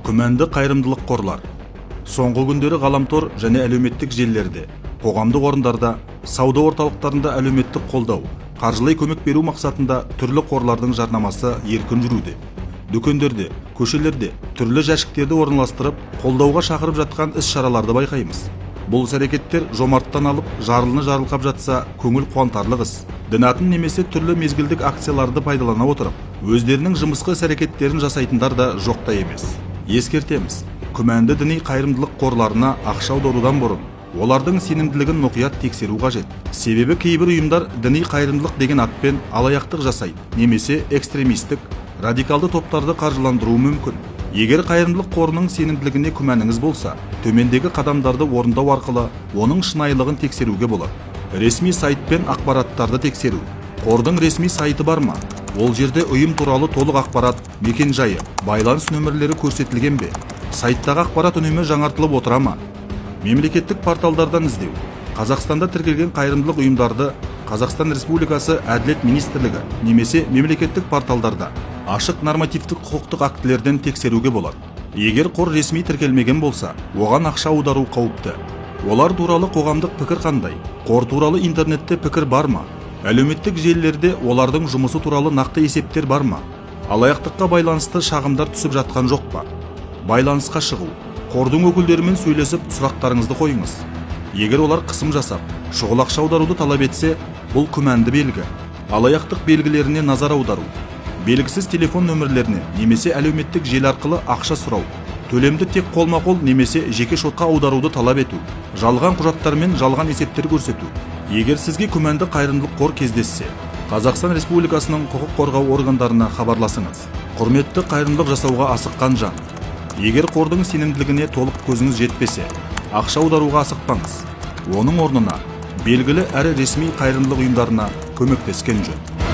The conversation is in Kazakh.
Күмәнді қайырымдылық қорлар. Соңғы күндері ғаламтор және әлеуметтік желілерде, қоғамдық орындарда, сауда орталықтарында әлеуметтік қолдау, қаржылай көмек беру мақсатында түрлі қорлардың жарнамасы еркін жүруде. Дүкендерде, көшелерде түрлі жәшіктерді орналастырып, қолдауға шақырып жатқан іс-шараларды байқаймыз. Бұл әрекеттер жомарттан алып, жарылыны жарылқап жатса, көңіл қуантарлық іс. Дінатын немесе түрлі мезгілдік акцияларды пайдалана отырып, өздерінің жымысқы іс-әрекеттерін жасайтындар да жоқта емес. Ескертеміз, күмәнді діни қайырымдылық қорларына ақша аударудан бұрын олардың сенімділігін мұқият тексеру қажет. Себебі кейбір ұйымдар діни қайырымдылық деген атпен алаяқтық жасайды, немесе экстремистік, радикалды топтарды қаржыландыруы мүмкін. Егер қайырымдылық қорының сенімділігіне күмәніңіз болса, төмендегі қадамдарды орындау арқылы оның шынайылығын тексеруге болады. Ресми сайт пен ақпараттарды тексеру. Қордың ресми сайты бар ма? Ол жерде ұйым туралы толық ақпарат, мекен-жайы, байланыс нөмірлері көрсетілген бе? Сайттағы ақпарат үнемі жаңартылып отыра ма? Мемлекеттік порталдардан іздеу. Қазақстанда тіркелген қайырымдылық ұйымдарды Қазақстан Республикасы Әділет Министрлігі немесе мемлекеттік порталдарда ашық нормативтік құқықтық актілерден тексеруге болады. Егер қор ресми тіркелмеген болса, оған ақша аудару қауіпті. Олар туралы қоғамдық пікір қандай? Қор туралы интернетте пікір бар ма? Әлеуметтік желілерде олардың жұмысы туралы нақты есептер бар ма? Алаяқтыққа байланысты шағымдар түсіп жатқан жоқ па? Байланысқа шығу. Қордың өкілдерімен сөйлесіп, сұрақтарыңызды қойыңыз. Егер олар қысым жасап, шұғыл ақша аударуды талап етсе, бұл күмәнді белгі. Алаяқтық белгілеріне назар аудару. Белгісіз телефон нөмірлеріне немесе әлеуметтік желі арқылы ақша сұрау. Төлемді тек қолма-қол немесе жеке шотқа аударуды талап ету. Жалған құжаттар мен жалған есептер көрсету. Егер сізге күмәнді қайырымдылық қор кездессе, Қазақстан Республикасының құқық қорғау органдарына хабарласыңыз. Құрметті қайырымдылық жасауға асыққан жан. Егер қордың сенімділігіне толық көзіңіз жетпесе, ақша аударуға асықпаңыз. Оның орнына белгілі әрі ресми қайырымдылық ұйымдарына көмектескен жөн.